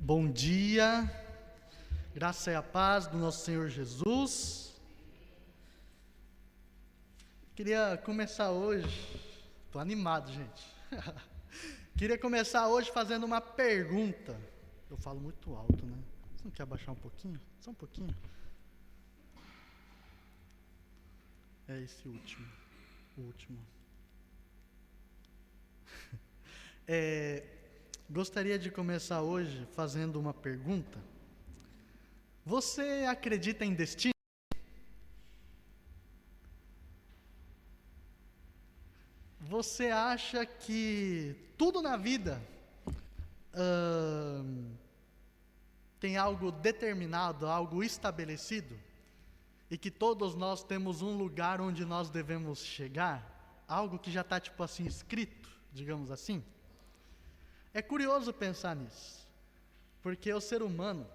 Bom dia, graça e a paz do nosso Senhor Jesus. Queria começar hoje, estou animado, gente. Queria começar hoje fazendo uma pergunta. Eu falo muito alto, né? Você não quer abaixar um pouquinho? Só um pouquinho. É esse último, o último. Gostaria de começar hoje fazendo uma pergunta. Você acredita em destino? Você acha que tudo na vida tem algo determinado, algo estabelecido? E que todos nós temos um lugar onde nós devemos chegar? Algo que já está tipo assim escrito, digamos assim? É curioso pensar nisso, porque o ser humano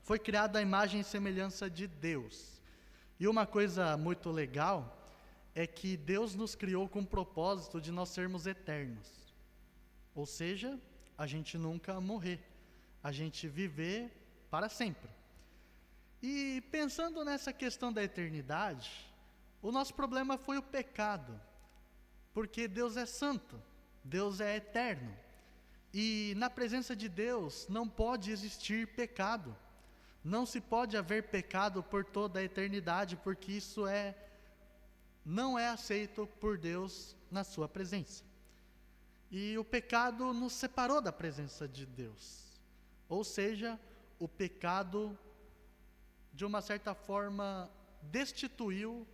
foi criado à imagem e semelhança de Deus. E uma coisa muito legal é que Deus nos criou com o propósito de nós sermos eternos. Ou seja, a gente nunca morrer, a gente viver para sempre. E pensando nessa questão da eternidade, o nosso problema foi o pecado, porque Deus é santo, Deus é eterno. E na presença de Deus não pode existir pecado. Não se pode haver pecado por toda a eternidade, porque isso não é aceito por Deus na sua presença. E o pecado nos separou da presença de Deus. Ou seja, o pecado, de uma certa forma, destituiu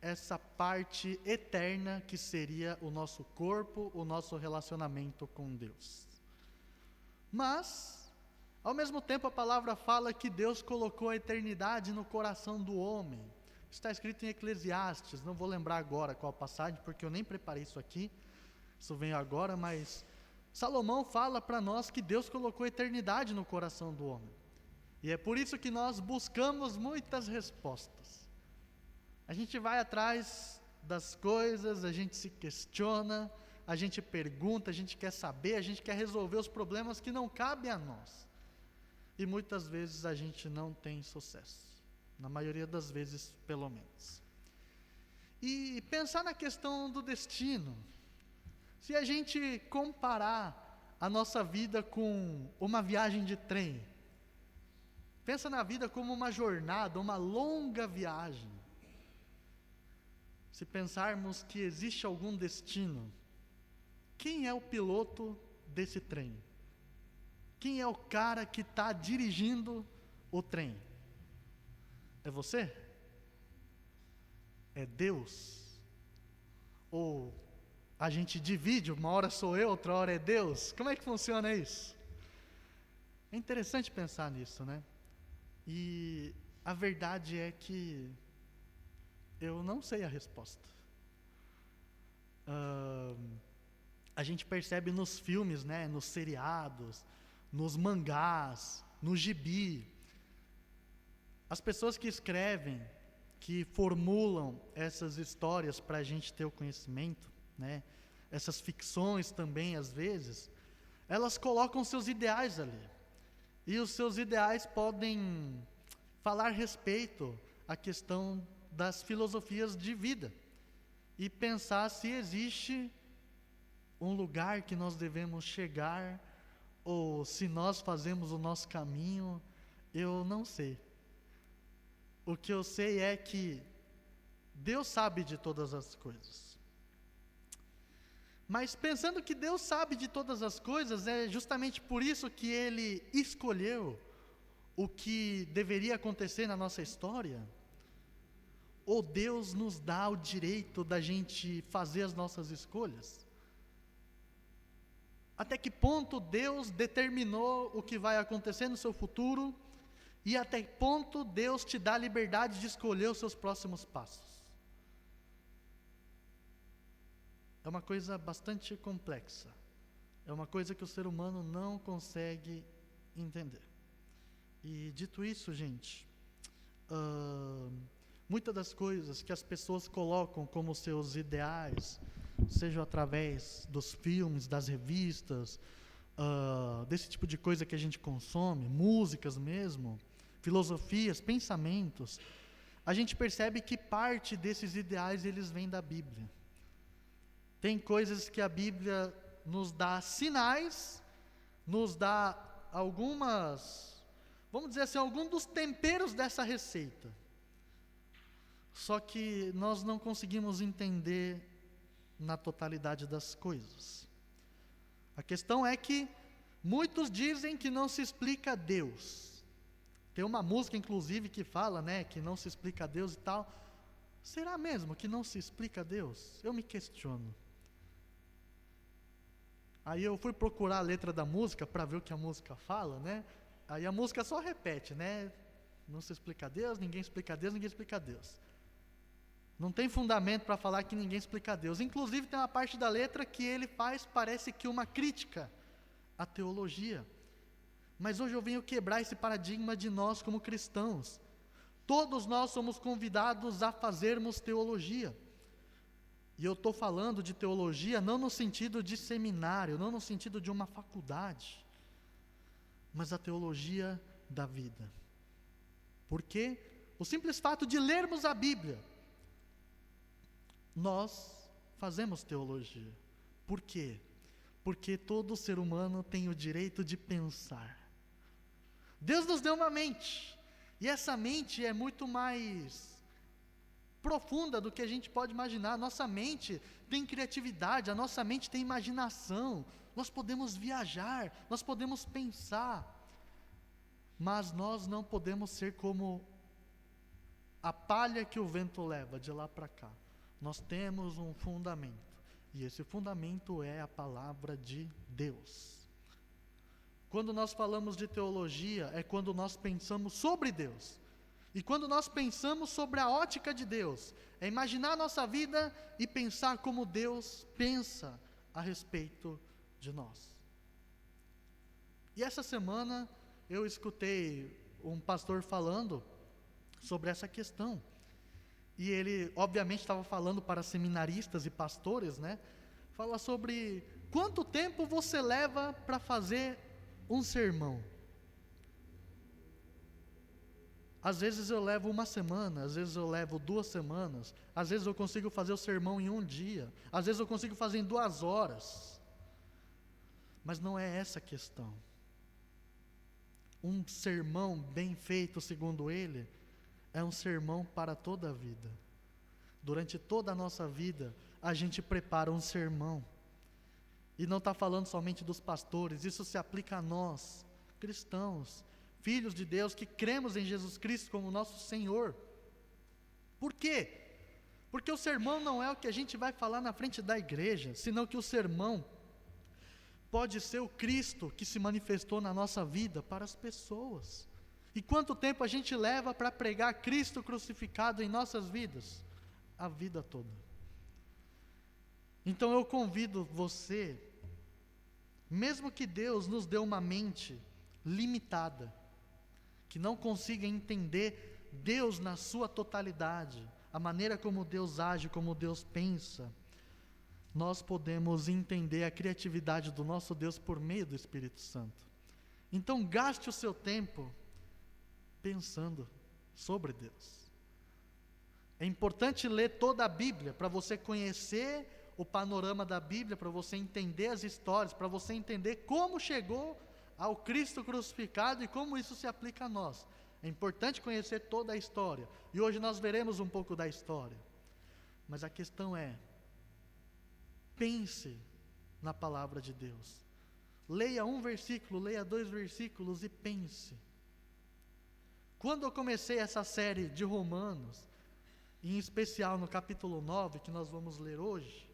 essa parte eterna que seria o nosso corpo, o nosso relacionamento com Deus. Mas, ao mesmo tempo, a palavra fala que Deus colocou a eternidade no coração do homem. Está escrito em Eclesiastes, não vou lembrar agora qual passagem, porque eu nem preparei isso aqui, isso veio agora, mas Salomão fala para nós que Deus colocou a eternidade no coração do homem. E é por isso que nós buscamos muitas respostas. A gente vai atrás das coisas, a gente se questiona, a gente pergunta, a gente quer saber, a gente quer resolver os problemas que não cabem a nós. E muitas vezes a gente não tem sucesso. Na maioria das vezes, pelo menos. E pensar na questão do destino. Se a gente comparar a nossa vida com uma viagem de trem, pensa na vida como uma jornada, uma longa viagem. Se pensarmos que existe algum destino, quem é o piloto desse trem? Quem é o cara que está dirigindo o trem? É você? É Deus? Ou a gente divide, uma hora sou eu, outra hora é Deus? Como é que funciona isso? É interessante pensar nisso, né? E a verdade é que eu não sei a resposta. A gente percebe nos filmes, né, nos seriados, nos mangás, no gibi. As pessoas que escrevem, que formulam essas histórias para a gente ter o conhecimento, né, essas ficções também, às vezes, elas colocam seus ideais ali. E os seus ideais podem falar a respeito à questão das filosofias de vida. E pensar se existe um lugar que nós devemos chegar, ou se nós fazemos o nosso caminho, eu não sei. O que eu sei é que Deus sabe de todas as coisas. Mas pensando que Deus sabe de todas as coisas, é justamente por isso que Ele escolheu o que deveria acontecer na nossa história? Ou Deus nos dá o direito da gente fazer as nossas escolhas? Até que ponto Deus determinou o que vai acontecer no seu futuro? E até que ponto Deus te dá a liberdade de escolher os seus próximos passos? É uma coisa bastante complexa. É uma coisa que o ser humano não consegue entender. E dito isso, gente, muitas das coisas que as pessoas colocam como seus ideais, seja através dos filmes, das revistas, desse tipo de coisa que a gente consome, músicas mesmo, filosofias, pensamentos, a gente percebe que parte desses ideais eles vêm da Bíblia. Tem coisas que a Bíblia nos dá sinais, nos dá vamos dizer assim, alguns dos temperos dessa receita. Só que nós não conseguimos entender na totalidade das coisas. A questão é que muitos dizem que não se explica Deus. Tem uma música, inclusive, que fala, né, que não se explica Deus e tal. Será mesmo que não se explica Deus? Eu me questiono. Aí eu fui procurar a letra da música para ver o que a música fala, né? Aí a música só repete, né? Não se explica Deus, ninguém explica Deus, ninguém explica Deus. Não tem fundamento para falar que ninguém explica Deus. Inclusive tem uma parte da letra que ele faz, parece que uma crítica à teologia. Mas hoje eu venho quebrar esse paradigma de nós como cristãos. Todos nós somos convidados a fazermos teologia. E eu estou falando de teologia não no sentido de seminário, não no sentido de uma faculdade, mas a teologia da vida. Porque o simples fato de lermos a Bíblia, nós fazemos teologia. Por quê? Porque todo ser humano tem o direito de pensar. Deus nos deu uma mente, e essa mente é muito mais profunda do que a gente pode imaginar. A nossa mente tem criatividade, a nossa mente tem imaginação, nós podemos viajar, nós podemos pensar, mas nós não podemos ser como a palha que o vento leva de lá para cá. Nós temos um fundamento, e esse fundamento é a palavra de Deus. Quando nós falamos de teologia, é quando nós pensamos sobre Deus. E quando nós pensamos sobre a ótica de Deus, é imaginar a nossa vida e pensar como Deus pensa a respeito de nós. E essa semana eu escutei um pastor falando sobre essa questão. E ele, obviamente, estava falando para seminaristas e pastores, né? Fala sobre quanto tempo você leva para fazer um sermão. Às vezes eu levo uma semana, às vezes eu levo 2 semanas, às vezes eu consigo fazer o sermão em 1 dia, às vezes eu consigo fazer em 2 horas. Mas não é essa a questão. Um sermão bem feito, segundo ele, é um sermão para toda a vida. Durante toda a nossa vida, a gente prepara um sermão. E não está falando somente dos pastores, isso se aplica a nós, cristãos, filhos de Deus, que cremos em Jesus Cristo como nosso Senhor. Por quê? Porque o sermão não é o que a gente vai falar na frente da igreja, senão que o sermão pode ser o Cristo que se manifestou na nossa vida para as pessoas. E quanto tempo a gente leva para pregar Cristo crucificado em nossas vidas? A vida toda. Então eu convido você, mesmo que Deus nos dê uma mente limitada, que não consiga entender Deus na sua totalidade, a maneira como Deus age, como Deus pensa, nós podemos entender a criatividade do nosso Deus por meio do Espírito Santo. Então gaste o seu tempo pensando sobre Deus. É importante ler toda a Bíblia para você conhecer o panorama da Bíblia, para você entender as histórias, para você entender como chegou ao Cristo crucificado e como isso se aplica a nós. É importante conhecer toda a história, e hoje nós veremos um pouco da história. Mas a questão é, pense na palavra de Deus. Leia 1 versículo, leia 2 versículos e pense. Quando eu comecei essa série de Romanos, em especial no capítulo 9, que nós vamos ler hoje,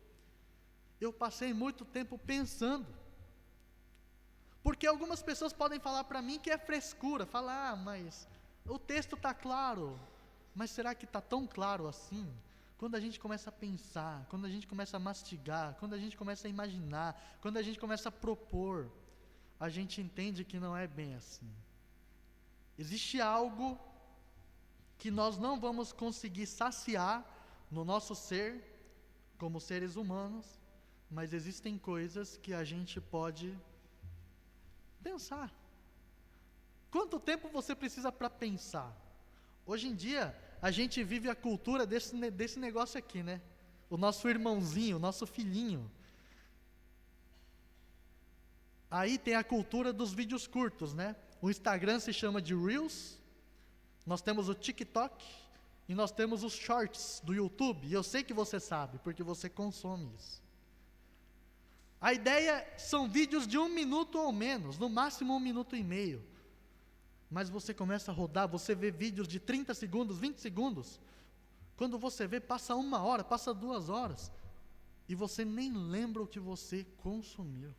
eu passei muito tempo pensando. Porque algumas pessoas podem falar para mim que é frescura, falar, mas o texto está claro, mas será que está tão claro assim? Quando a gente começa a pensar, quando a gente começa a mastigar, quando a gente começa a imaginar, quando a gente começa a propor, a gente entende que não é bem assim. Existe algo que nós não vamos conseguir saciar no nosso ser, como seres humanos, mas existem coisas que a gente pode Pensar. Quanto tempo você precisa para pensar? Hoje em dia, a gente vive a cultura desse negócio aqui, né? O nosso irmãozinho, o nosso filhinho. Aí tem a cultura dos vídeos curtos, né? O Instagram se chama de Reels, nós temos o TikTok e nós temos os Shorts do YouTube. E eu sei que você sabe, porque você consome isso. A ideia são vídeos de 1 minuto ou menos, no máximo 1 minuto e meio. Mas você começa a rodar, você vê vídeos de 30 segundos, 20 segundos. Quando você vê, passa 1 hora, passa 2 horas. E você nem lembra o que você consumiu.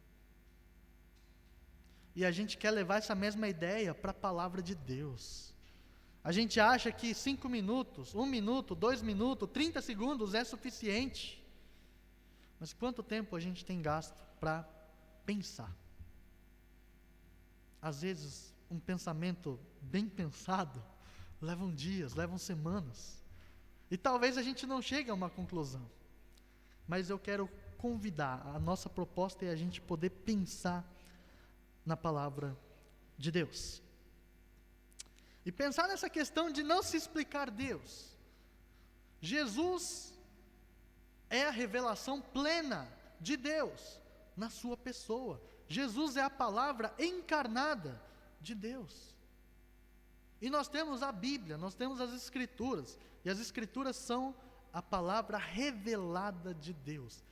E a gente quer levar essa mesma ideia para a palavra de Deus. A gente acha que 5 minutos, 1 minuto, 2 minutos, 30 segundos é suficiente. Mas quanto tempo a gente tem gasto para pensar? Às vezes, um pensamento bem pensado levam dias, levam semanas. E talvez a gente não chegue a uma conclusão. Mas eu quero convidar, a nossa proposta é a gente poder pensar na palavra de Deus. E pensar nessa questão de não se explicar Deus. Jesus é a revelação plena de Deus na sua pessoa. Jesus é a palavra encarnada de Deus. E nós temos a Bíblia, nós temos as Escrituras. E as Escrituras são a palavra revelada de Deus.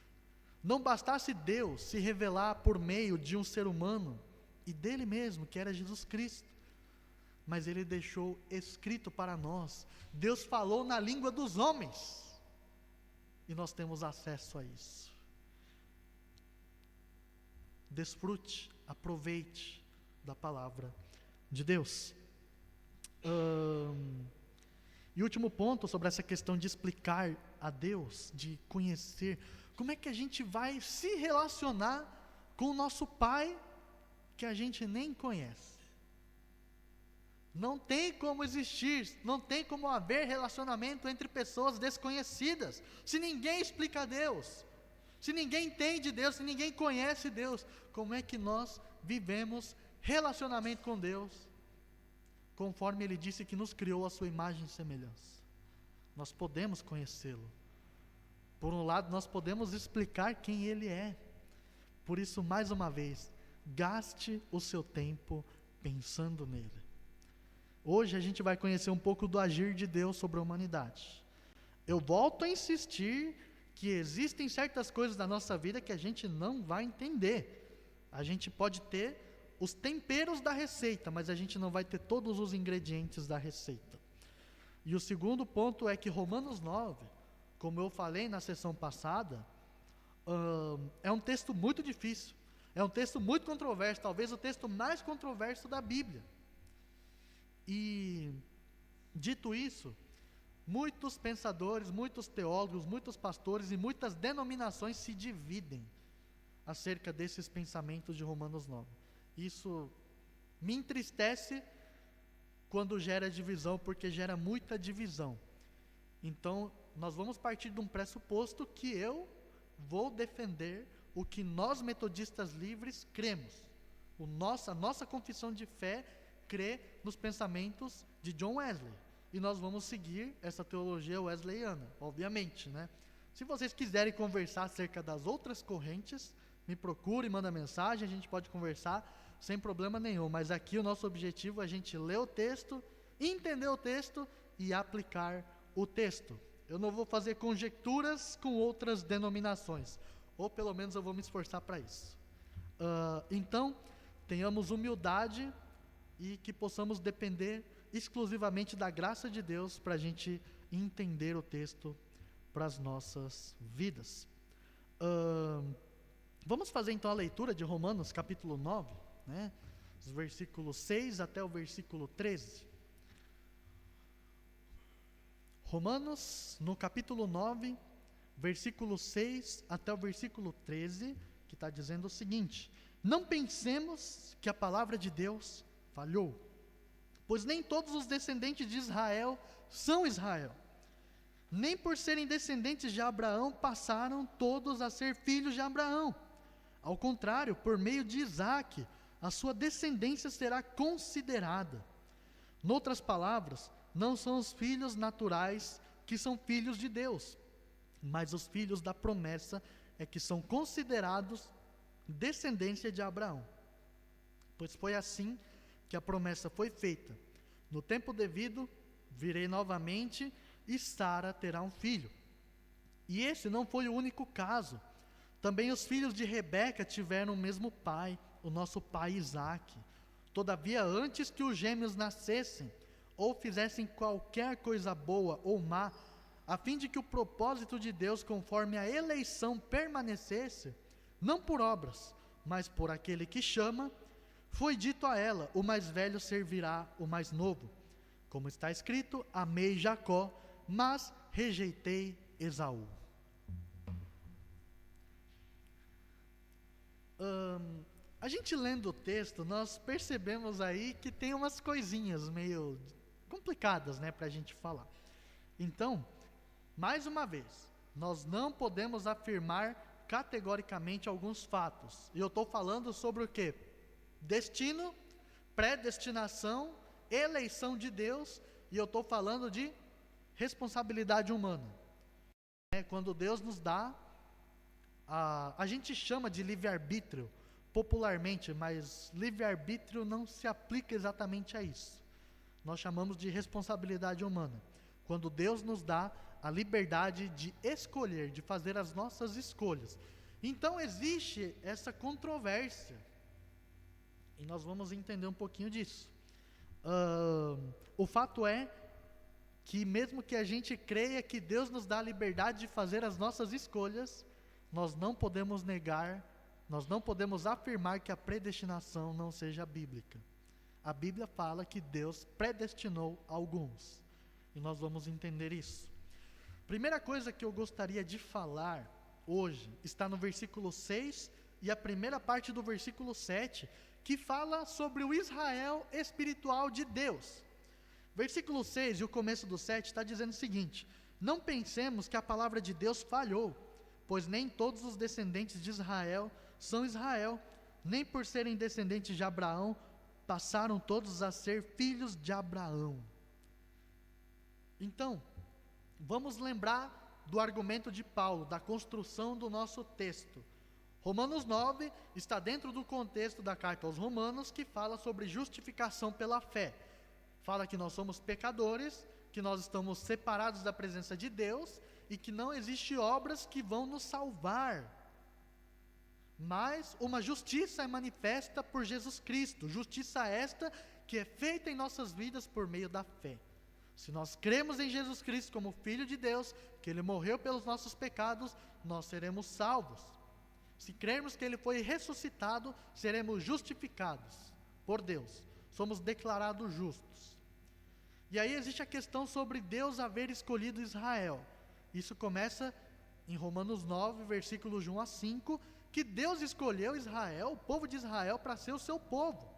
Não bastasse Deus se revelar por meio de um ser humano e dele mesmo, que era Jesus Cristo, mas Ele deixou escrito para nós. Deus falou na língua dos homens, e nós temos acesso a isso. Desfrute, aproveite da palavra de Deus. E último ponto sobre essa questão de explicar a Deus, de conhecer, como é que a gente vai se relacionar com o nosso Pai, que a gente nem conhece. Não tem como existir, não tem como haver relacionamento entre pessoas desconhecidas, se ninguém explica Deus, se ninguém entende Deus, se ninguém conhece Deus. Como é que nós vivemos relacionamento com Deus, conforme Ele disse que nos criou a sua imagem e semelhança? Nós podemos conhecê-lo. Por um lado, nós podemos explicar quem Ele é. Por isso, mais uma vez, gaste o seu tempo pensando nele. Hoje a gente vai conhecer um pouco do agir de Deus sobre a humanidade. Eu volto a insistir que existem certas coisas da nossa vida que a gente não vai entender. A gente pode ter os temperos da receita, mas a gente não vai ter todos os ingredientes da receita. E o segundo ponto é que Romanos 9, como eu falei na sessão passada, é um texto muito difícil. É um texto muito controverso, talvez o texto mais controverso da Bíblia. E, dito isso, muitos pensadores, muitos teólogos, muitos pastores e muitas denominações se dividem acerca desses pensamentos de Romanos 9. Isso me entristece quando gera divisão, porque gera muita divisão. Então, nós vamos partir de um pressuposto que eu vou defender o que nós metodistas livres cremos. A nossa confissão de fé crê nos pensamentos de John Wesley. E nós vamos seguir essa teologia wesleyana, obviamente, né? Se vocês quiserem conversar acerca das outras correntes, me procure, manda mensagem, a gente pode conversar sem problema nenhum. Mas aqui o nosso objetivo é a gente ler o texto, entender o texto e aplicar o texto. Eu não vou fazer conjecturas com outras denominações, ou pelo menos eu vou me esforçar para isso. Então, tenhamos humildade e que possamos depender exclusivamente da graça de Deus para a gente entender o texto para as nossas vidas. Vamos fazer então a leitura de Romanos capítulo 9, né? Os versículos 6 até o versículo 13. Romanos, no capítulo 9, versículo 6 até o versículo 13, que está dizendo o seguinte: não pensemos que a palavra de Deus falhou, pois nem todos os descendentes de Israel são Israel, nem por serem descendentes de Abraão passaram todos a ser filhos de Abraão. Ao contrário, por meio de Isaque, a sua descendência será considerada. Noutras palavras, não são os filhos naturais que são filhos de Deus, mas os filhos da promessa é que são considerados descendência de Abraão. Pois foi assim que a promessa foi feita: no tempo devido, virei novamente e Sara terá um filho. E esse não foi o único caso. Também os filhos de Rebeca tiveram o mesmo pai, o nosso pai Isaque. Todavia, antes que os gêmeos nascessem, ou fizessem qualquer coisa boa ou má, a fim de que o propósito de Deus, conforme a eleição, permanecesse, não por obras, mas por aquele que chama, foi dito a ela: o mais velho servirá o mais novo. Como está escrito: amei Jacó, mas rejeitei Esaú. A gente lendo o texto, nós percebemos aí que tem umas coisinhas meio complicadas, né, para a gente falar. Então, mais uma vez, nós não podemos afirmar categoricamente alguns fatos. E eu estou falando sobre o quê? Destino, predestinação, eleição de Deus, e eu estou falando de responsabilidade humana. Quando Deus nos dá, a gente chama de livre-arbítrio popularmente, mas livre-arbítrio não se aplica exatamente a isso. Nós chamamos de responsabilidade humana. Quando Deus nos dá a liberdade de escolher, de fazer as nossas escolhas. Então existe essa controvérsia. E nós vamos entender um pouquinho disso. O fato é que mesmo que a gente creia que Deus nos dá a liberdade de fazer as nossas escolhas, nós não podemos negar, nós não podemos afirmar que a predestinação não seja bíblica. A Bíblia fala que Deus predestinou alguns. E nós vamos entender isso. Primeira coisa que eu gostaria de falar hoje está no versículo 6 e a primeira parte do versículo 7, que fala sobre o Israel espiritual de Deus. Versículo 6 e o começo do 7 está dizendo o seguinte: não pensemos que a palavra de Deus falhou, pois nem todos os descendentes de Israel são Israel, nem por serem descendentes de Abraão, passaram todos a ser filhos de Abraão. Então, vamos lembrar do argumento de Paulo, da construção do nosso texto. Romanos 9 está dentro do contexto da carta aos Romanos, que fala sobre justificação pela fé. Fala que nós somos pecadores, que nós estamos separados da presença de Deus e que não existem obras que vão nos salvar. Mas uma justiça é manifesta por Jesus Cristo, justiça esta que é feita em nossas vidas por meio da fé. Se nós cremos em Jesus Cristo como Filho de Deus, que Ele morreu pelos nossos pecados, nós seremos salvos. Se crermos que Ele foi ressuscitado, seremos justificados por Deus. Somos declarados justos. E aí existe a questão sobre Deus haver escolhido Israel. Isso começa em Romanos 9, versículos 1 a 5, que Deus escolheu Israel, o povo de Israel, para ser o seu povo.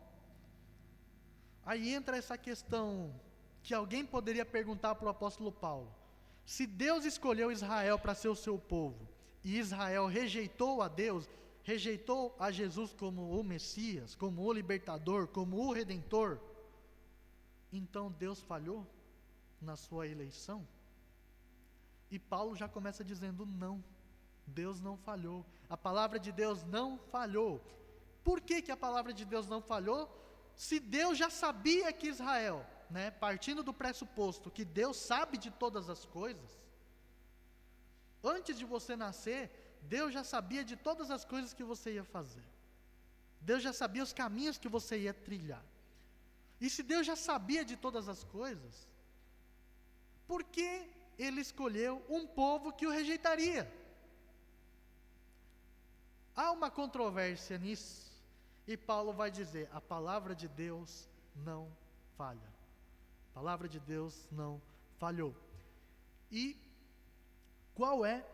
Aí entra essa questão que alguém poderia perguntar para o apóstolo Paulo: se Deus escolheu Israel para ser o seu povo, e Israel rejeitou a Deus, rejeitou a Jesus como o Messias, como o libertador, como o redentor, então Deus falhou na sua eleição? E Paulo já começa dizendo: não, Deus não falhou, a palavra de Deus não falhou. Por que a palavra de Deus não falhou? Se Deus já sabia que Israel, partindo do pressuposto que Deus sabe de todas as coisas, antes de você nascer, Deus já sabia de todas as coisas que você ia fazer. Deus já sabia os caminhos que você ia trilhar. E se Deus já sabia de todas as coisas, por que Ele escolheu um povo que o rejeitaria? Há uma controvérsia nisso, e Paulo vai dizer: a palavra de Deus não falha. A palavra de Deus não falhou. E qual é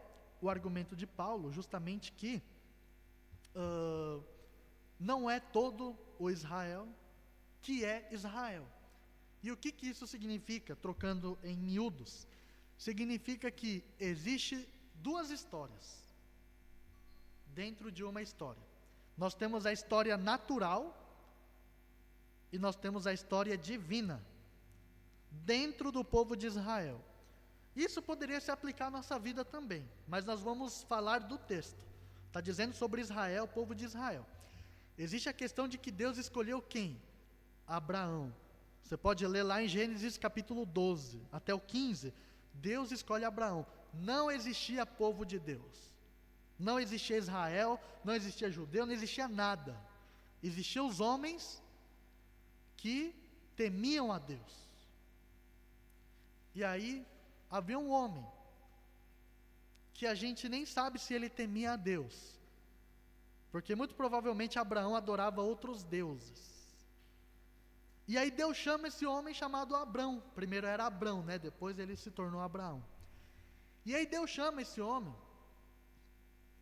o argumento de Paulo? Justamente que não é todo o Israel que é Israel. E o que isso significa, trocando em miúdos? Significa que existe duas histórias dentro de uma história. Nós temos a história natural, e nós temos a história divina dentro do povo de Israel. Isso poderia se aplicar à nossa vida também, mas nós vamos falar do texto. Está dizendo sobre Israel, o povo de Israel. Existe a questão de que Deus escolheu quem? Abraão. Você pode ler lá em Gênesis capítulo 12, até o 15, Deus escolhe Abraão. Não existia povo de Deus. Não existia Israel, não existia judeu, não existia nada. Existiam os homens que temiam a Deus. E aí, havia um homem, que a gente nem sabe se ele temia a Deus, porque muito provavelmente Abraão adorava outros deuses. E aí Deus chama esse homem chamado Abrão. Primeiro era Abrão, né? Depois ele se tornou Abraão. E aí Deus chama esse homem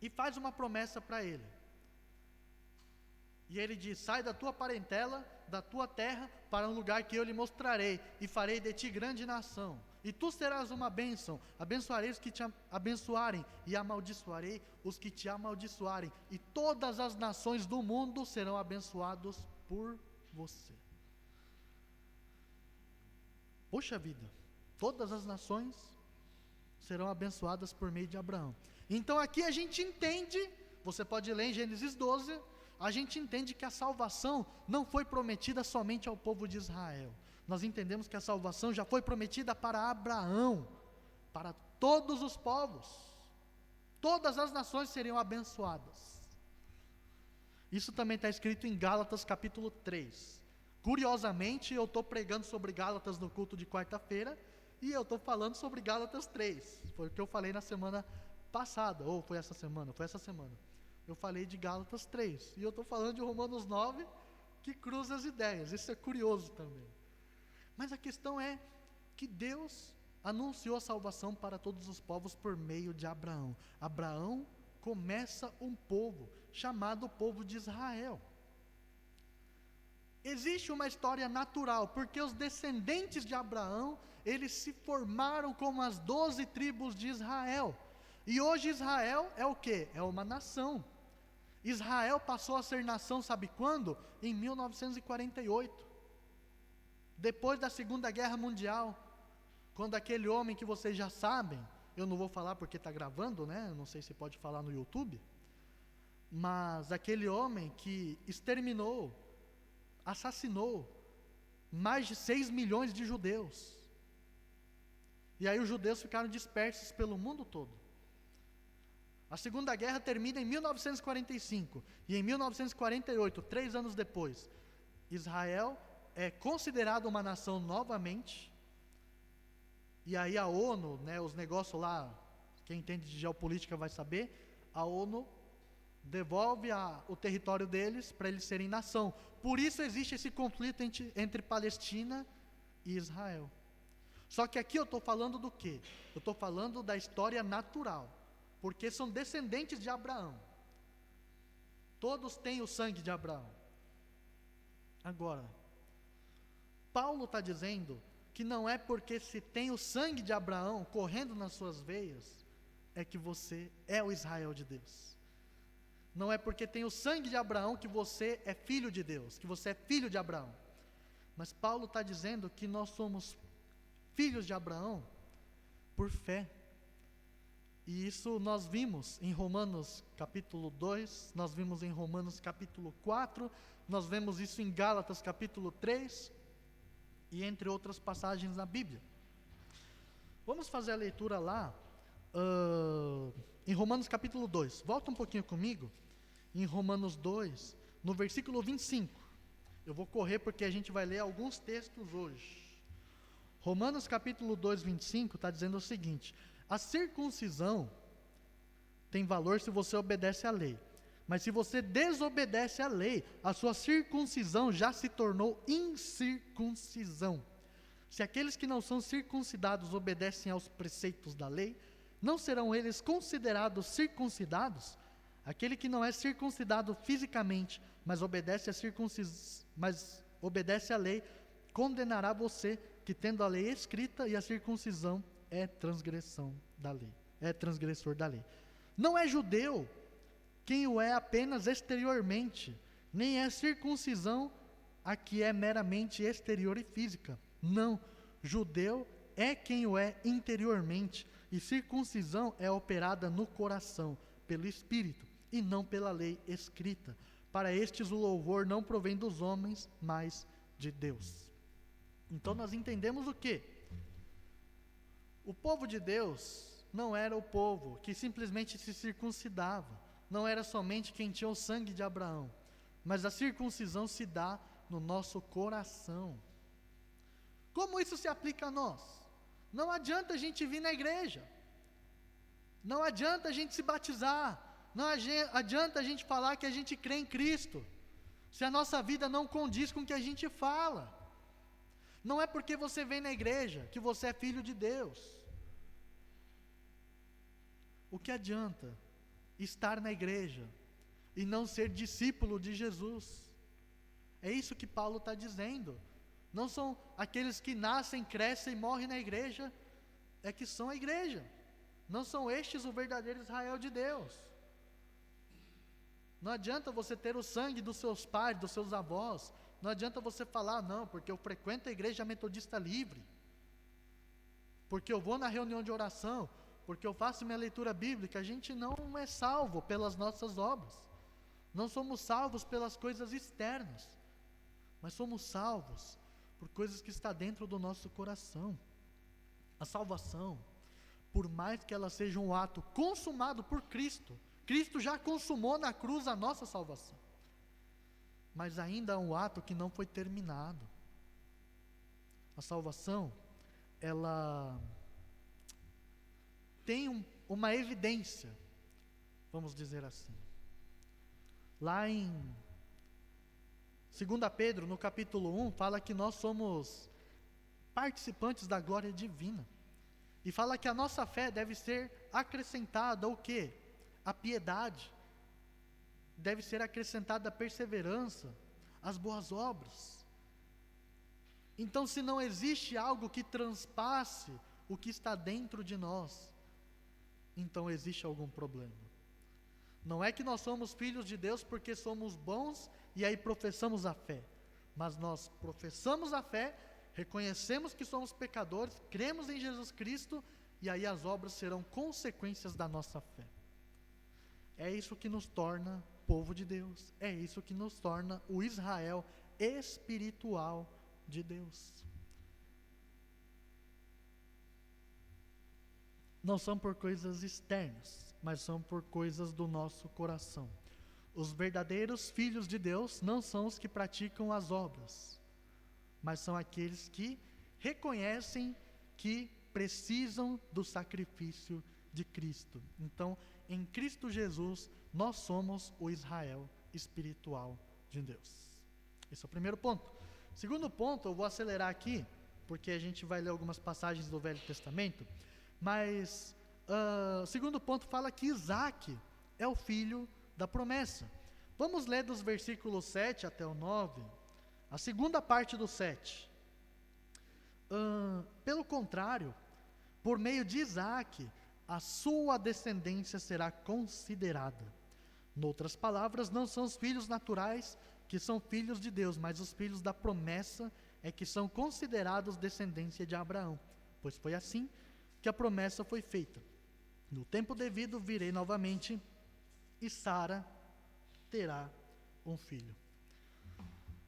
e faz uma promessa para ele. E ele diz: sai da tua parentela, da tua terra, para um lugar que eu lhe mostrarei, e farei de ti grande nação. E tu serás uma bênção. Abençoarei os que te abençoarem, e amaldiçoarei os que te amaldiçoarem. E todas as nações do mundo serão abençoados por você. Poxa vida, todas as nações serão abençoadas por meio de Abraão. Então aqui a gente entende, você pode ler em Gênesis 12, a gente entende que a salvação não foi prometida somente ao povo de Israel. Nós entendemos que a salvação já foi prometida para Abraão, para todos os povos. Todas as nações seriam abençoadas. Isso também está escrito em Gálatas capítulo 3. Curiosamente, eu estou pregando sobre Gálatas no culto de quarta-feira, e eu estou falando sobre Gálatas 3. Foi o que eu falei na semana passada, ou foi essa semana? Foi essa semana. Eu falei de Gálatas 3, e eu estou falando de Romanos 9, que cruza as ideias. Isso é curioso também. Mas a questão é que Deus anunciou a salvação para todos os povos por meio de Abraão. Abraão começa um povo chamado povo de Israel. Existe uma história natural, porque os descendentes de Abraão, eles se formaram como as 12 tribos de Israel. E hoje Israel é o quê? É uma nação. Israel passou a ser nação, sabe quando? Em 1948. Depois da Segunda Guerra Mundial, quando aquele homem que vocês já sabem, eu não vou falar porque está gravando, né? Eu não sei se pode falar no YouTube, mas aquele homem que exterminou, assassinou mais de 6 milhões de judeus. E aí os judeus ficaram dispersos pelo mundo todo. A Segunda Guerra termina em 1945, e em 1948, 3 anos depois, Israel é considerado uma nação novamente. E aí a ONU, né, os negócios lá, quem entende de geopolítica vai saber, a ONU devolve o território deles para eles serem nação. Por isso existe esse conflito entre Palestina e Israel. Só que aqui eu estou falando do quê? Eu estou falando da história natural, porque são descendentes de Abraão. Todos têm o sangue de Abraão. Agora, Paulo está dizendo que não é porque se tem o sangue de Abraão correndo nas suas veias, é que você é o Israel de Deus. Não é porque tem o sangue de Abraão que você é filho de Deus, que você é filho de Abraão. Mas Paulo está dizendo que nós somos filhos de Abraão por fé. E isso nós vimos em Romanos capítulo 2, nós vimos em Romanos capítulo 4, nós vemos isso em Gálatas capítulo 3, e entre outras passagens na Bíblia. Vamos fazer a leitura lá, em Romanos capítulo 2. Volta um pouquinho comigo, em Romanos 2, no versículo 25. Eu vou correr porque a gente vai ler alguns textos hoje. Romanos capítulo 2, 25, está dizendo o seguinte: a circuncisão tem valor se você obedece à lei, mas se você desobedece à lei, a sua circuncisão já se tornou incircuncisão. Se aqueles que não são circuncidados obedecem aos preceitos da lei, não serão eles considerados circuncidados? Aquele que não é circuncidado fisicamente, mas obedece à lei, condenará você, que tendo a lei escrita e a circuncisão é transgressão da lei, é transgressor da lei. Não é judeu quem o é apenas exteriormente, nem é circuncisão a que é meramente exterior e física. Não, judeu é quem o é interiormente, e circuncisão é operada no coração, pelo Espírito, e não pela lei escrita. Para estes o louvor não provém dos homens, mas de Deus. Então nós entendemos o quê? O povo de Deus não era o povo que simplesmente se circuncidava, não era somente quem tinha o sangue de Abraão, mas a circuncisão se dá no nosso coração. Como isso se aplica a nós? Não adianta a gente vir na igreja, não adianta a gente se batizar, não adianta a gente falar que a gente crê em Cristo, se a nossa vida não condiz com o que a gente fala. Não é porque você vem na igreja que você é filho de Deus. O que adianta estar na igreja e não ser discípulo de Jesus? É isso que Paulo está dizendo. Não são aqueles que nascem, crescem e morrem na igreja, é que são a igreja. Não são estes o verdadeiro Israel de Deus. Não adianta você ter o sangue dos seus pais, dos seus avós. Não adianta você falar, não, porque eu frequento a igreja metodista livre, porque eu vou na reunião de oração, porque eu faço minha leitura bíblica. A gente não é salvo pelas nossas obras. Não somos salvos pelas coisas externas, mas somos salvos por coisas que estão dentro do nosso coração. A salvação, por mais que ela seja um ato consumado por Cristo, Cristo já consumou na cruz a nossa salvação, mas ainda é um ato que não foi terminado. A salvação, ela tem uma evidência, vamos dizer assim. Lá em 2 Pedro, no capítulo 1, fala que nós somos participantes da glória divina. E fala que a nossa fé deve ser acrescentada o quê? A piedade. Deve ser acrescentada a perseverança, as boas obras. Então, se não existe algo que transpasse o que está dentro de nós, então existe algum problema. Não é que nós somos filhos de Deus porque somos bons e aí professamos a fé, mas nós professamos a fé, reconhecemos que somos pecadores, cremos em Jesus Cristo, e aí as obras serão consequências da nossa fé. É isso que nos torna povo de Deus, é isso que nos torna o Israel espiritual de Deus. Não são por coisas externas, mas são por coisas do nosso coração. Os verdadeiros filhos de Deus não são os que praticam as obras, mas são aqueles que reconhecem que precisam do sacrifício de Cristo. Então, em Cristo Jesus, nós somos o Israel espiritual de Deus. Esse é o primeiro ponto. Segundo ponto, eu vou acelerar aqui, porque a gente vai ler algumas passagens do Velho Testamento, mas segundo ponto fala que Isaac é o filho da promessa. Vamos ler dos versículos 7 até o 9, a segunda parte do 7. Pelo contrário, por meio de Isaac, a sua descendência será considerada. Noutras palavras, não são os filhos naturais que são filhos de Deus, mas os filhos da promessa é que são considerados descendência de Abraão, pois foi assim que a promessa foi feita. No tempo devido virei novamente, e Sara terá um filho.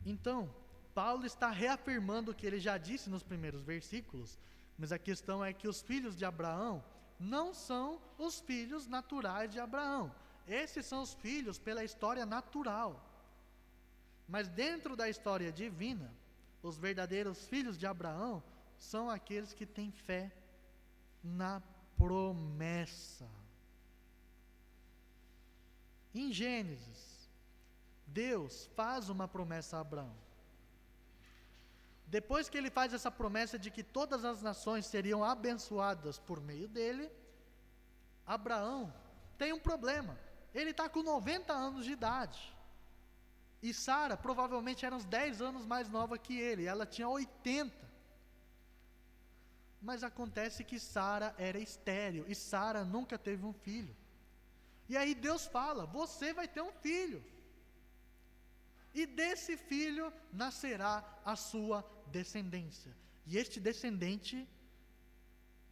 Então, Paulo está reafirmando o que ele já disse nos primeiros versículos, mas a questão é que os filhos de Abraão não são os filhos naturais de Abraão. Esses são os filhos pela história natural. Mas dentro da história divina, os verdadeiros filhos de Abraão são aqueles que têm fé na promessa. Em Gênesis, Deus faz uma promessa a Abraão. Depois que ele faz essa promessa de que todas as nações seriam abençoadas por meio dele, Abraão tem um problema. Ele está com 90 anos de idade. E Sara provavelmente era uns 10 anos mais nova que ele. Ela tinha 80. Mas acontece que Sara era estéril. E Sara nunca teve um filho. E aí Deus fala: você vai ter um filho. e desse filho nascerá a sua descendência. E este descendente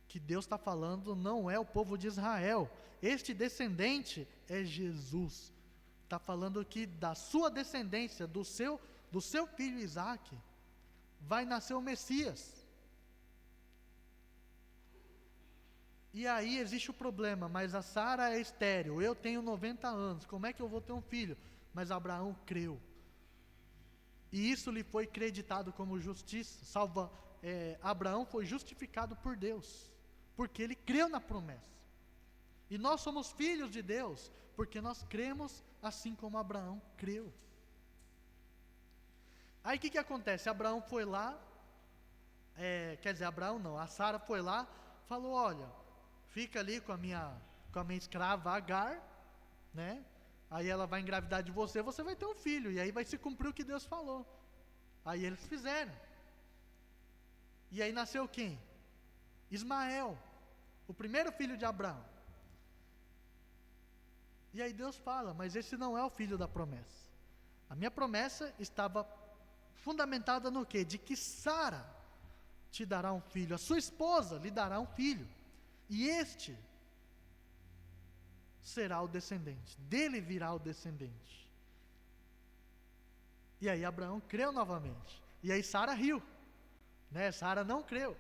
que Deus está falando não é o povo de Israel, este descendente é Jesus. Está falando que da sua descendência, do seu filho Isaque, vai nascer o Messias. E aí existe o problema, mas a Sara é estéril, eu tenho 90 anos, como é que eu vou ter um filho? Mas Abraão creu. E isso lhe foi creditado como justiça. Abraão foi justificado por Deus, porque ele creu na promessa. E nós somos filhos de Deus, porque nós cremos assim como Abraão creu. Aí o que acontece? Abraão foi lá, Abraão não, a Sara foi lá, falou, olha, fica ali com a minha escrava Agar, né? Aí ela vai engravidar de você, você vai ter um filho, e aí vai se cumprir o que Deus falou. Aí eles fizeram. E aí nasceu quem? Ismael, o primeiro filho de Abraão. E aí Deus fala, mas esse não é o filho da promessa. A minha promessa estava fundamentada no quê? De que Sara te dará um filho, a sua esposa lhe dará um filho, e este será o descendente, dele virá o descendente. E aí Abraão creu novamente, e aí Sara riu, né? Sara não creu,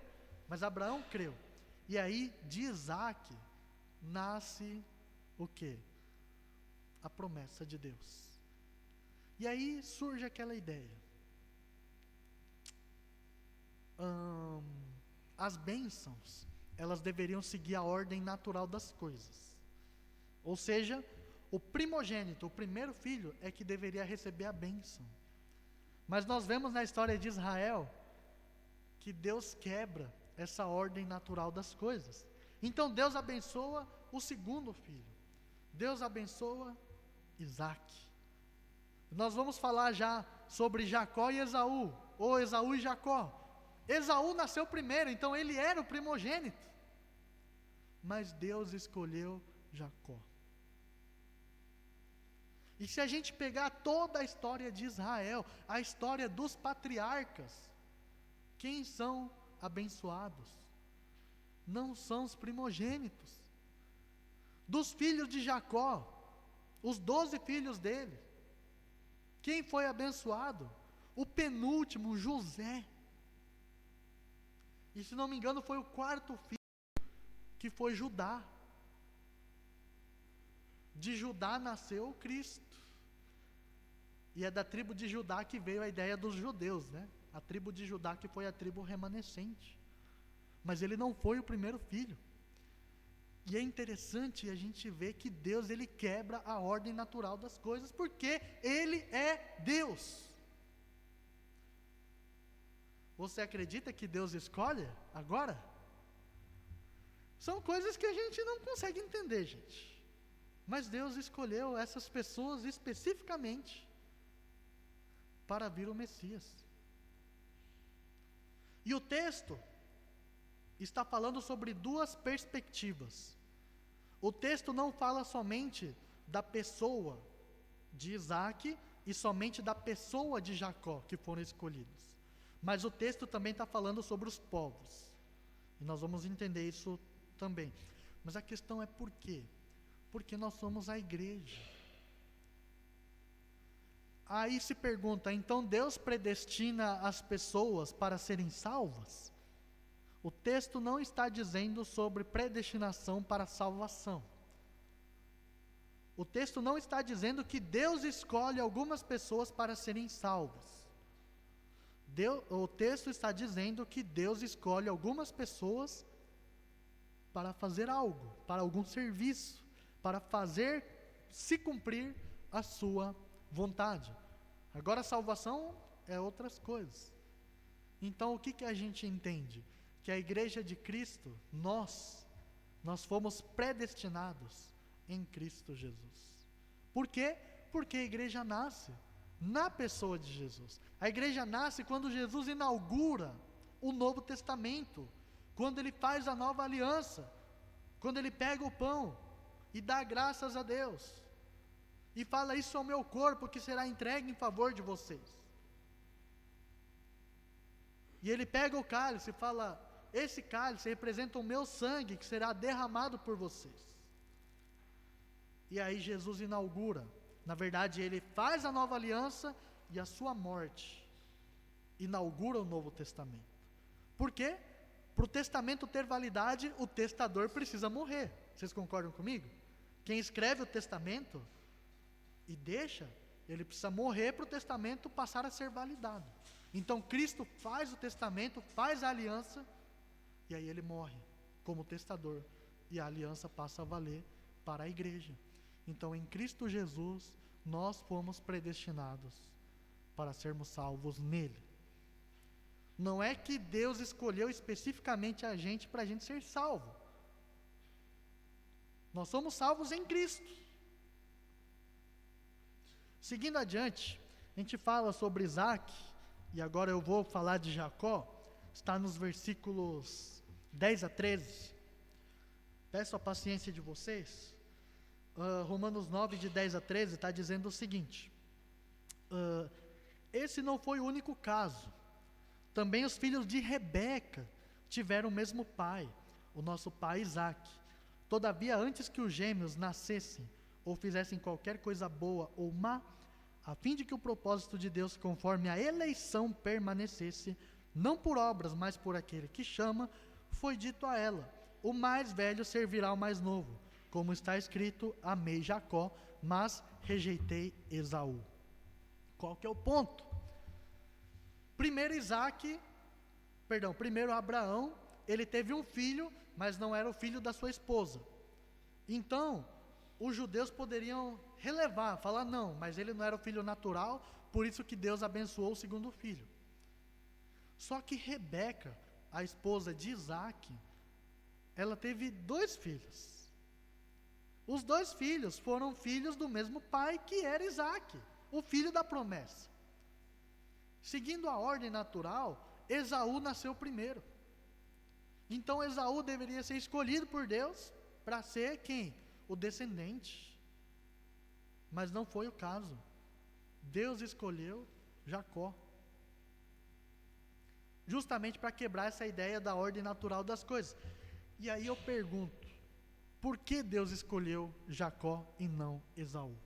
mas Abraão creu, e aí de Isaque nasce o quê? A promessa de Deus. E aí surge aquela ideia, as bênçãos, elas deveriam seguir a ordem natural das coisas, ou seja, o primogênito, o primeiro filho é que deveria receber a bênção. Mas nós vemos na história de Israel que Deus quebra essa ordem natural das coisas. Então Deus abençoa o segundo filho, Deus abençoa Isaque. Nós vamos falar já sobre Jacó e Esaú, ou Esaú e Jacó. Esaú nasceu primeiro, então ele era o primogênito, mas Deus escolheu Jacó. E se a gente pegar toda a história de Israel, a história dos patriarcas, quem são abençoados? Não são os primogênitos. Dos filhos de Jacó, os 12 filhos dele, quem foi abençoado? O penúltimo, José. E se não me engano foi o quarto filho, que foi Judá. De Judá nasceu o Cristo. E é da tribo de Judá que veio a ideia dos judeus, né? A tribo de Judá que foi a tribo remanescente. Mas ele não foi o primeiro filho. E é interessante a gente ver que Deus, ele quebra a ordem natural das coisas, porque ele é Deus. Você acredita que Deus escolhe agora? São coisas que a gente não consegue entender, gente. Mas Deus escolheu essas pessoas especificamente para vir o Messias. E o texto está falando sobre duas perspectivas. O texto não fala somente da pessoa de Isaque e somente da pessoa de Jacó que foram escolhidos. Mas o texto também está falando sobre os povos. E nós vamos entender isso também. Mas a questão é por quê? Porque nós somos a igreja. Aí se pergunta, então Deus predestina as pessoas para serem salvas? O texto não está dizendo sobre predestinação para salvação. O texto não está dizendo que Deus escolhe algumas pessoas para serem salvas. O texto está dizendo que Deus escolhe algumas pessoas para fazer algo, para algum serviço, para fazer se cumprir a sua vontade. Agora a salvação é outras coisas. Então o que a gente entende? Que a igreja de Cristo, nós fomos predestinados em Cristo Jesus. Por quê? Porque a igreja nasce na pessoa de Jesus. A igreja nasce quando Jesus inaugura o Novo Testamento, quando ele faz a nova aliança, quando ele pega o pão e dá graças a Deus. e fala: isso é o meu corpo que será entregue em favor de vocês. E ele pega o cálice e fala: esse cálice representa o meu sangue que será derramado por vocês. E aí Jesus inaugura, na verdade ele faz a nova aliança e a sua morte inaugura o Novo Testamento. Por quê? Para o testamento ter validade, o testador precisa morrer. Vocês concordam comigo? Quem escreve o testamento e deixa, ele precisa morrer para o testamento passar a ser validado. Então Cristo faz o testamento, faz a aliança, e aí ele morre como testador, e a aliança passa a valer para a igreja. Então em Cristo Jesus, nós fomos predestinados para sermos salvos nele. Não é que Deus escolheu especificamente a gente para a gente ser salvo. Nós somos salvos em Cristo. Seguindo adiante, a gente fala sobre Isaac, e agora eu vou falar de Jacó, está nos versículos 10 a 13. Peço a paciência de vocês. Romanos 9, de 10 a 13, está dizendo o seguinte: esse não foi o único caso. Também os filhos de Rebeca tiveram o mesmo pai, o nosso pai Isaac. Todavia, antes que os gêmeos nascessem, ou fizessem qualquer coisa boa ou má, a fim de que o propósito de Deus, conforme a eleição, permanecesse, não por obras, mas por aquele que chama, foi dito a ela: o mais velho servirá ao mais novo. Como está escrito: amei Jacó, mas rejeitei Esaú. Qual que é o ponto? Primeiro Abraão, ele teve um filho, mas não era o filho da sua esposa. Então, os judeus poderiam relevar, falar: não, mas ele não era o filho natural, por isso que Deus abençoou o segundo filho. Só que Rebeca, a esposa de Isaac, ela teve 2 filhos. Os 2 filhos foram filhos do mesmo pai, que era Isaac, o filho da promessa. Seguindo a ordem natural, Esaú nasceu primeiro. Então Esaú deveria ser escolhido por Deus para ser quem? O descendente. Mas não foi o caso. Deus escolheu Jacó, justamente para quebrar essa ideia da ordem natural das coisas. E aí eu pergunto: por que Deus escolheu Jacó e não Esaú?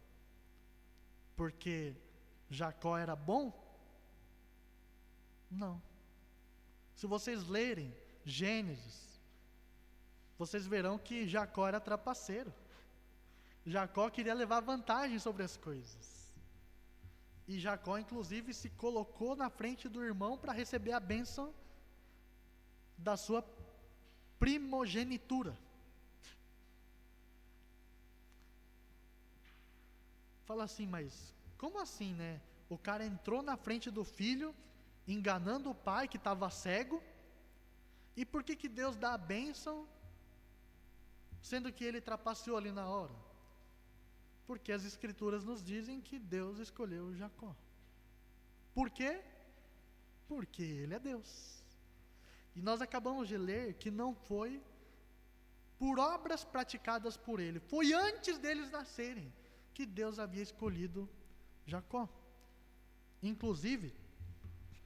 Porque Jacó era bom? Não. Se vocês lerem Gênesis, vocês verão que Jacó era trapaceiro. Jacó queria levar vantagem sobre as coisas. E Jacó, inclusive, se colocou na frente do irmão para receber a bênção da sua primogenitura. Fala assim: mas como assim, né? O cara entrou na frente do filho, enganando o pai que estava cego. E por que Deus dá a bênção, sendo que ele trapaceou ali na hora? Porque as escrituras nos dizem que Deus escolheu Jacó. Por quê? Porque ele é Deus. E nós acabamos de ler que não foi por obras praticadas por ele, foi antes deles nascerem que Deus havia escolhido Jacó. Inclusive,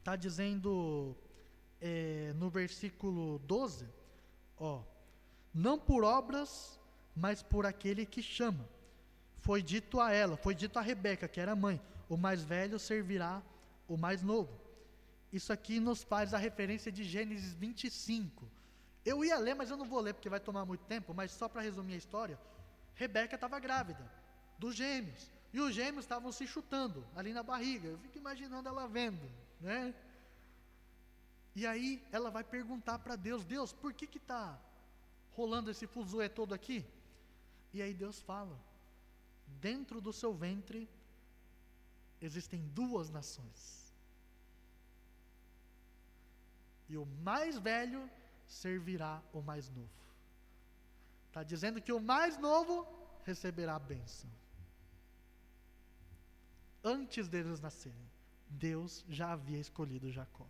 está dizendo no versículo 12, não por obras, mas por aquele que chama. Foi dito a ela, foi dito a Rebeca, que era mãe: o mais velho servirá o mais novo. Isso aqui nos faz a referência de Gênesis 25. Eu ia ler, mas eu não vou ler porque vai tomar muito tempo, mas só para resumir a história, Rebeca estava grávida dos gêmeos, e os gêmeos estavam se chutando ali na barriga. Eu fico imaginando ela vendo, né? E aí ela vai perguntar para Deus: Deus, por que está rolando esse fuzuê todo aqui? E aí Deus fala: dentro do seu ventre existem 2 nações, e o mais velho servirá o mais novo. Está dizendo que o mais novo receberá a bênção. Antes deles nascerem, Deus já havia escolhido Jacó.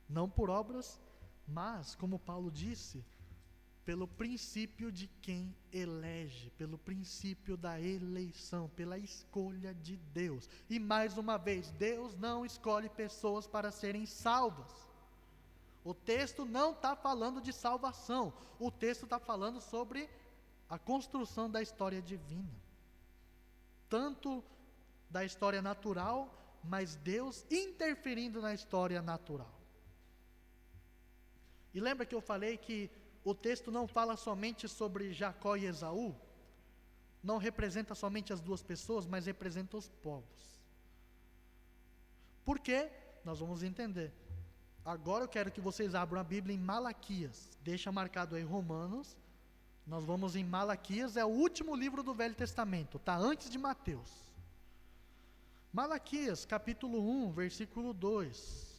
Não por obras, mas, como Paulo disse, Pelo princípio de quem elege, pelo princípio da eleição, pela escolha de Deus. E mais uma vez, Deus não escolhe pessoas para serem salvas. O texto não está falando de salvação, o texto está falando sobre a construção da história divina. Tanto da história natural, mas Deus interferindo na história natural. E lembra que eu falei que o texto não fala somente sobre Jacó e Esaú? Não representa somente as duas pessoas, mas representa os povos. Por quê? Nós vamos entender. Agora eu quero que vocês abram a Bíblia em Malaquias. Deixa marcado aí Romanos. Nós vamos em Malaquias, é o último livro do Velho Testamento, está antes de Mateus. Malaquias, capítulo 1, versículo 2.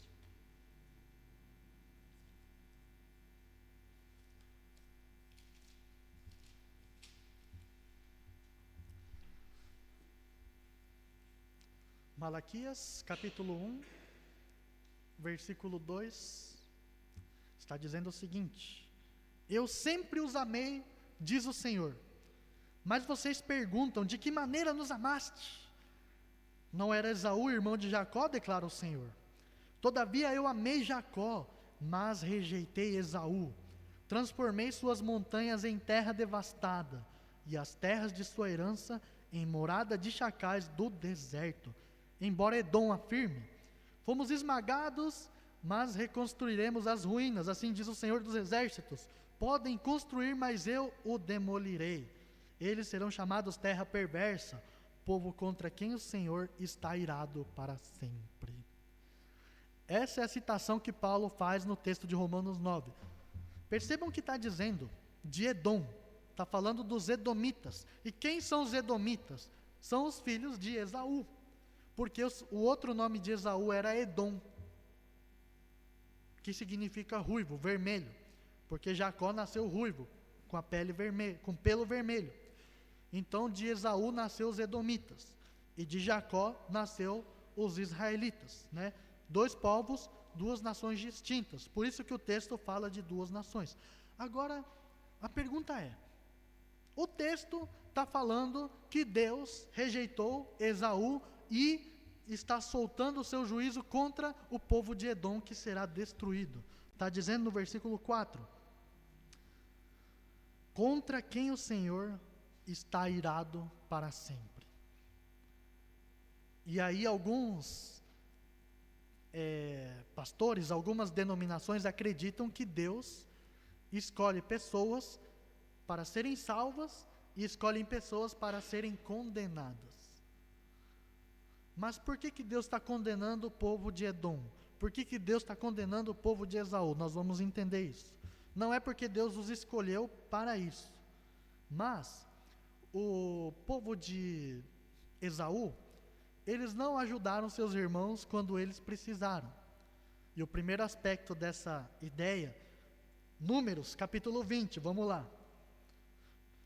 Malaquias, capítulo 1, versículo 2, está dizendo o seguinte: eu sempre os amei, diz o Senhor, mas vocês perguntam, de que maneira nos amaste? Não era Esaú irmão de Jacó, declara o Senhor. Todavia eu amei Jacó, mas rejeitei Esaú. Transformei suas montanhas em terra devastada, e as terras de sua herança em morada de chacais do deserto. Embora Edom afirme, fomos esmagados, mas reconstruiremos as ruínas, assim diz o Senhor dos Exércitos. Podem construir, mas eu o demolirei. Eles serão chamados terra perversa, povo contra quem o Senhor está irado para sempre. Essa é a citação que Paulo faz no texto de Romanos 9. Percebam que está dizendo de Edom, está falando dos edomitas. E quem são os edomitas? São os filhos de Esaú, porque o outro nome de Esaú era Edom, que significa ruivo, vermelho, porque Jacó nasceu ruivo, com a pele vermelha, com pelo vermelho. Então de Esaú nasceu os edomitas, e de Jacó nasceu os israelitas, né? Dois povos, duas nações distintas, por isso que o texto fala de duas nações. Agora, a pergunta é, o texto está falando que Deus rejeitou Esaú e está soltando o seu juízo contra o povo de Edom, que será destruído. Está dizendo no versículo 4, contra quem o Senhor está irado para sempre. E aí alguns pastores, algumas denominações acreditam que Deus escolhe pessoas para serem salvas e escolhem pessoas para serem condenadas. Mas por que Deus está condenando o povo de Edom? Por que Deus está condenando o povo de Esaú? Nós vamos entender isso. Não é porque Deus os escolheu para isso, mas o povo de Esaú, eles não ajudaram seus irmãos quando eles precisaram. E o primeiro aspecto dessa ideia, Números, capítulo 20, vamos lá.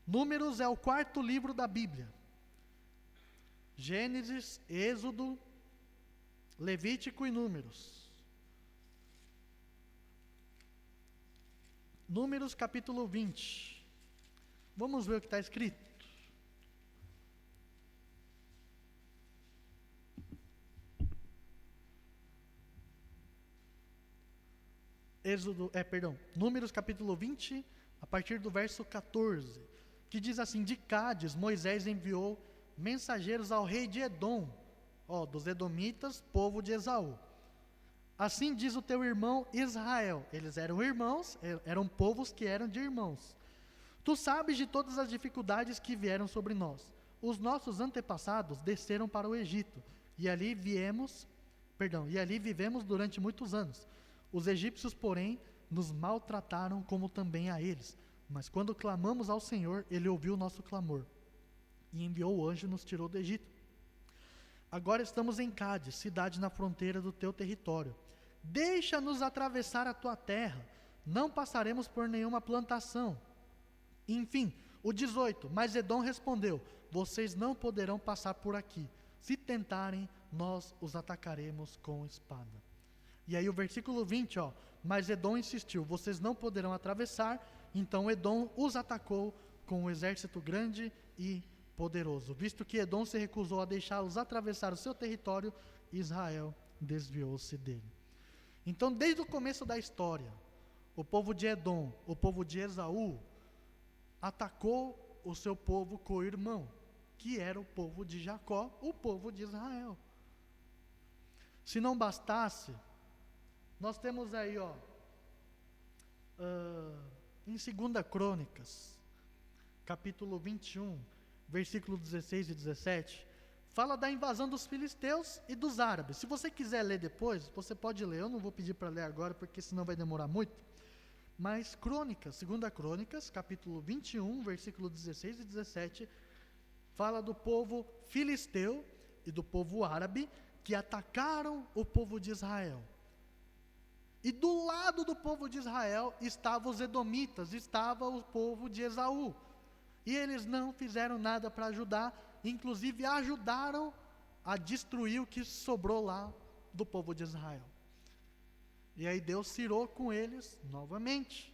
Números é o quarto livro da Bíblia. Gênesis, Êxodo, Levítico e Números. Números capítulo 20. Vamos ver o que está escrito. Números capítulo 20, a partir do verso 14, que diz assim: de Cádiz, Moisés enviou mensageiros ao rei de Edom, dos edomitas, povo de Esaú. Assim diz o teu irmão Israel. Eles eram irmãos, eram povos que eram de irmãos. Tu sabes de todas as dificuldades que vieram sobre nós. Os nossos antepassados desceram para o Egito, e ali vivemos durante muitos anos. Os egípcios, porém, nos maltrataram como também a eles. Mas quando clamamos ao Senhor, Ele ouviu o nosso clamor e enviou o anjo e nos tirou do Egito. Agora estamos em Cádiz, cidade na fronteira do teu território. Deixa-nos atravessar a tua terra, não passaremos por nenhuma plantação. Enfim, o 18, mas Edom respondeu: vocês não poderão passar por aqui. Se tentarem, nós os atacaremos com espada. E aí o versículo 20, mas Edom insistiu: vocês não poderão atravessar, Então Edom os atacou com um exército grande e poderoso. Visto que Edom se recusou a deixá-los atravessar o seu território, Israel desviou-se dele. Então, desde o começo da história, o povo de Edom, o povo de Esaú, atacou o seu povo co-irmão, que era o povo de Jacó, o povo de Israel. Se não bastasse, nós temos aí, em 2 Crônicas, capítulo 21, versículo 16 e 17, fala da invasão dos filisteus e dos árabes. Se você quiser ler depois, você pode ler. Eu não vou pedir para ler agora, porque senão vai demorar muito. Mas Crônicas, 2 Crônicas, capítulo 21, versículo 16 e 17, fala do povo filisteu e do povo árabe que atacaram o povo de Israel. E do lado do povo de Israel estavam os edomitas, estava o povo de Esaú. E eles não fizeram nada para ajudar, inclusive ajudaram a destruir o que sobrou lá do povo de Israel. E aí Deus se irou com eles novamente.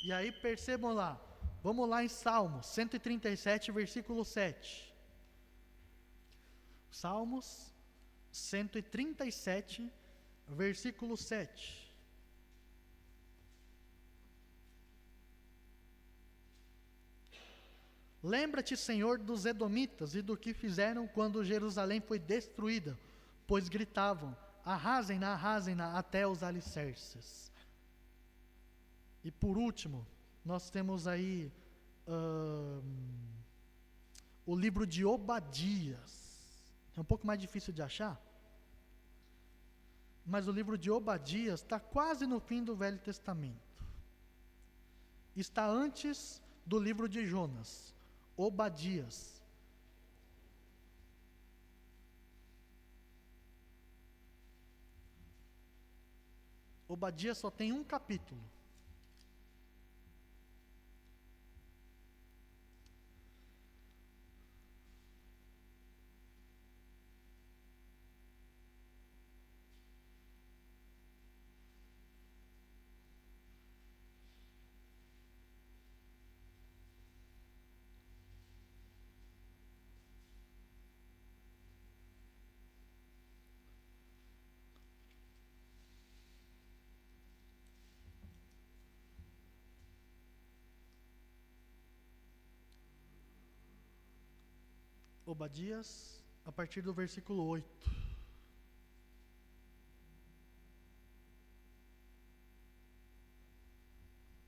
E aí percebam lá, vamos lá em Salmos 137, versículo 7. Salmos 137, versículo 7. Lembra-te, Senhor, dos edomitas e do que fizeram quando Jerusalém foi destruída, pois gritavam: arrasem-na, arrasem-na até os alicerces. E por último, nós temos aí o livro de Obadias. É um pouco mais difícil de achar, mas o livro de Obadias está quase no fim do Velho Testamento. Está antes do livro de Jonas. Obadias. Obadias só tem um capítulo. Obadias, a partir do versículo 8.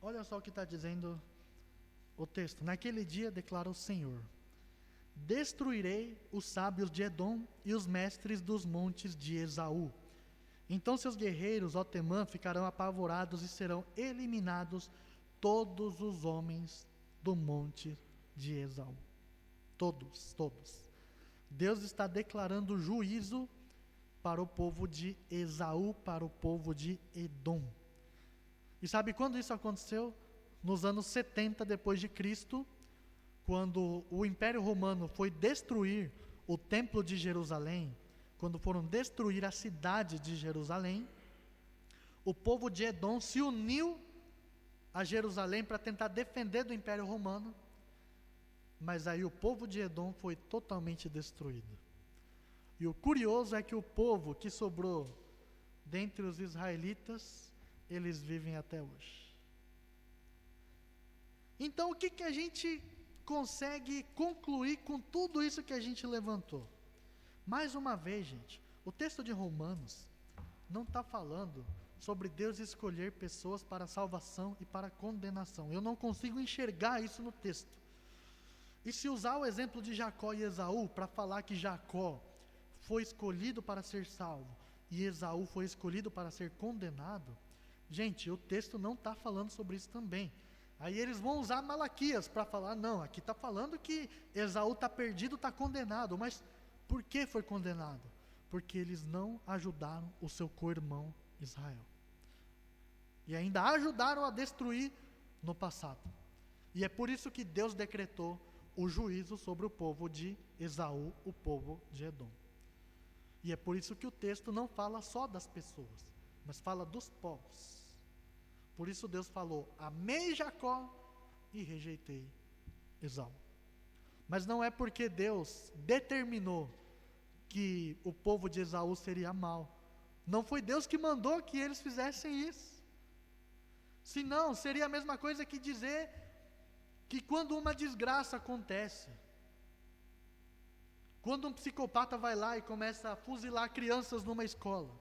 Olha só o que está dizendo o texto. Naquele dia, declara o Senhor: destruirei os sábios de Edom e os mestres dos montes de Esaú. Então seus guerreiros, ó Temã, ficarão apavorados e serão eliminados todos os homens do monte de Esaú. Todos. Deus está declarando juízo para o povo de Esaú, para o povo de Edom. E sabe quando isso aconteceu? Nos anos 70 depois de Cristo, quando o Império Romano foi destruir o Templo de Jerusalém, quando foram destruir a cidade de Jerusalém, o povo de Edom se uniu a Jerusalém para tentar defender do Império Romano. Mas aí o povo de Edom foi totalmente destruído. E o curioso é que o povo que sobrou dentre os israelitas, eles vivem até hoje. Então o que a gente consegue concluir com tudo isso que a gente levantou? Mais uma vez, gente, o texto de Romanos não está falando sobre Deus escolher pessoas para salvação e para condenação. Eu não consigo enxergar isso no texto. E se usar o exemplo de Jacó e Esaú para falar que Jacó foi escolhido para ser salvo e Esaú foi escolhido para ser condenado, gente, o texto não está falando sobre isso também. Aí eles vão usar Malaquias para falar: não, aqui está falando que Esaú está perdido, está condenado. Mas por que foi condenado? Porque eles não ajudaram o seu co-irmão Israel. E ainda ajudaram a destruir no passado. E é por isso que Deus decretou o juízo sobre o povo de Esaú, o povo de Edom. E é por isso que o texto não fala só das pessoas, mas fala dos povos. Por isso Deus falou: amei Jacó e rejeitei Esaú. Mas não é porque Deus determinou que o povo de Esaú seria mau. Não foi Deus que mandou que eles fizessem isso. Senão, seria a mesma coisa que dizer que quando uma desgraça acontece, quando um psicopata vai lá e começa a fuzilar crianças numa escola,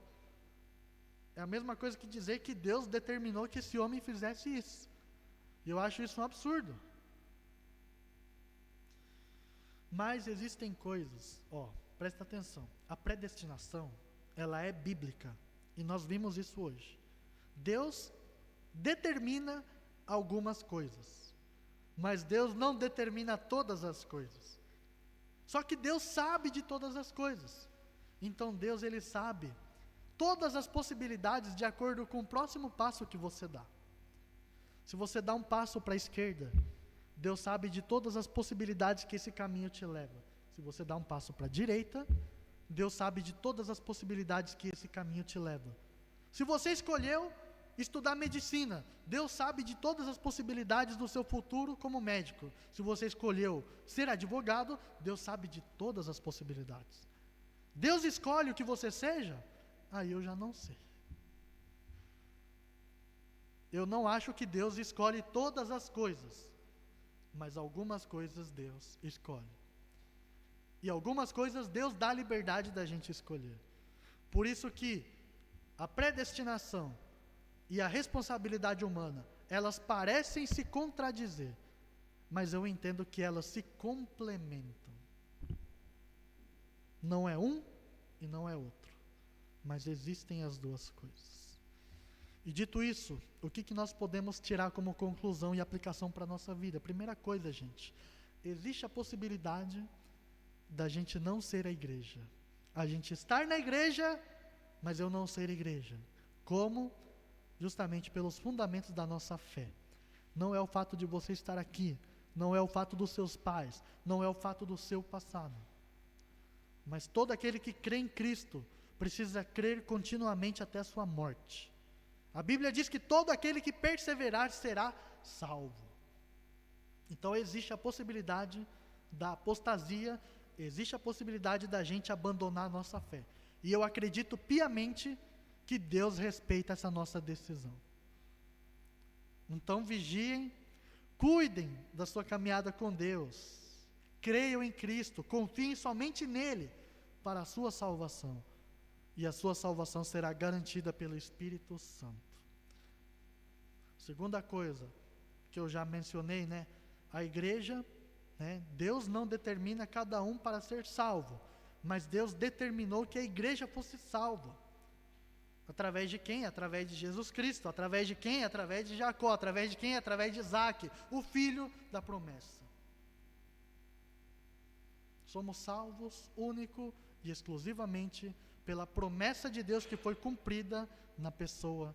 é a mesma coisa que dizer que Deus determinou que esse homem fizesse isso. E eu acho isso um absurdo. Mas existem coisas, presta atenção, a predestinação, ela é bíblica, e nós vimos isso hoje. Deus determina algumas coisas, mas Deus não determina todas as coisas. Só que Deus sabe de todas as coisas. Então Deus, Ele sabe todas as possibilidades de acordo com o próximo passo que você dá. Se você dá um passo para a esquerda, Deus sabe de todas as possibilidades que esse caminho te leva. Se você dá um passo para a direita, Deus sabe de todas as possibilidades que esse caminho te leva. Se você escolheu estudar medicina, Deus sabe de todas as possibilidades do seu futuro como médico. Se você escolheu ser advogado, Deus sabe de todas as possibilidades. Deus escolhe o que você seja? Aí eu já não sei. Eu não acho que Deus escolhe todas as coisas, mas algumas coisas Deus escolhe. E algumas coisas Deus dá liberdade da gente escolher. Por isso que a predestinação e a responsabilidade humana, elas parecem se contradizer, mas eu entendo que elas se complementam. Não é um e não é outro, mas existem as duas coisas. E dito isso, o que nós podemos tirar como conclusão e aplicação para a nossa vida? Primeira coisa, gente, existe a possibilidade da gente não ser a igreja. A gente estar na igreja, mas eu não ser igreja. Como? Justamente pelos fundamentos da nossa fé. Não é o fato de você estar aqui, não é o fato dos seus pais, não é o fato do seu passado. Mas todo aquele que crê em Cristo precisa crer continuamente até a sua morte. A Bíblia diz que todo aquele que perseverar será salvo. Então existe a possibilidade da apostasia, existe a possibilidade da gente abandonar a nossa fé. E eu acredito piamente que Deus respeita essa nossa decisão. Então vigiem, cuidem da sua caminhada com Deus, creiam em Cristo, confiem somente nele para a sua salvação. E a sua salvação será garantida pelo Espírito Santo. Segunda coisa que eu já mencionei, a igreja, Deus não determina cada um para ser salvo, mas Deus determinou que a igreja fosse salva. Através de quem? Através de Jesus Cristo. Através de quem? Através de Jacó. Através de quem? Através de Isaac, o filho da promessa. Somos salvos único e exclusivamente pela promessa de Deus que foi cumprida na pessoa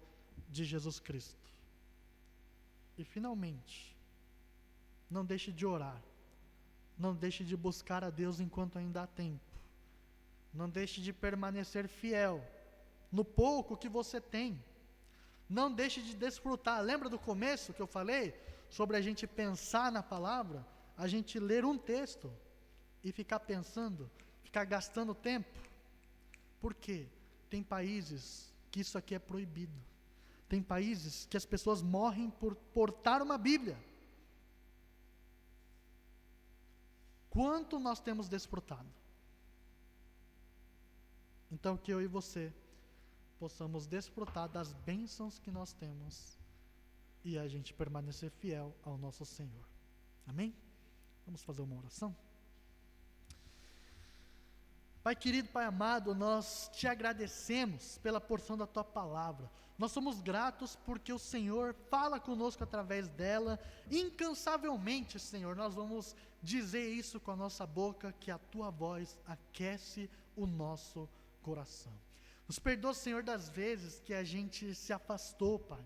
de Jesus Cristo. E finalmente, não deixe de orar. Não deixe de buscar a Deus enquanto ainda há tempo. Não deixe de permanecer fiel no pouco que você tem. Não deixe de desfrutar. Lembra do começo que eu falei sobre a gente pensar na palavra? A gente ler um texto e ficar pensando, ficar gastando tempo. Por quê? Tem países que isso aqui é proibido. Tem países que as pessoas morrem por portar uma Bíblia. Quanto nós temos desfrutado? Então que eu e você possamos desfrutar das bênçãos que nós temos e a gente permanecer fiel ao nosso Senhor. Amém? Vamos fazer uma oração? Pai querido, Pai amado, nós te agradecemos pela porção da Tua palavra. Nós somos gratos porque o Senhor fala conosco através dela. Incansavelmente, Senhor, nós vamos dizer isso com a nossa boca, que a Tua voz aquece o nosso coração. Nos perdoa, Senhor, das vezes que a gente se afastou, Pai,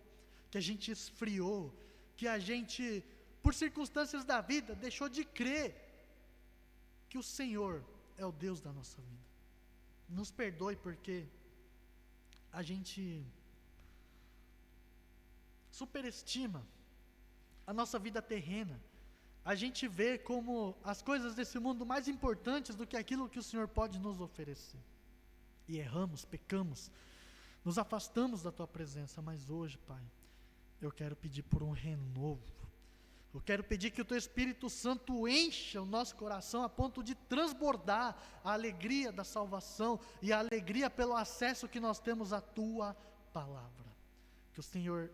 que a gente esfriou, que a gente, por circunstâncias da vida, deixou de crer que o Senhor é o Deus da nossa vida. Nos perdoe porque a gente superestima a nossa vida terrena. A gente vê como as coisas desse mundo mais importantes do que aquilo que o Senhor pode nos oferecer. E erramos, pecamos, nos afastamos da Tua presença. Mas hoje, Pai, eu quero pedir por um renovo. Eu quero pedir que o Teu Espírito Santo encha o nosso coração a ponto de transbordar a alegria da salvação e a alegria pelo acesso que nós temos à Tua palavra. Que o Senhor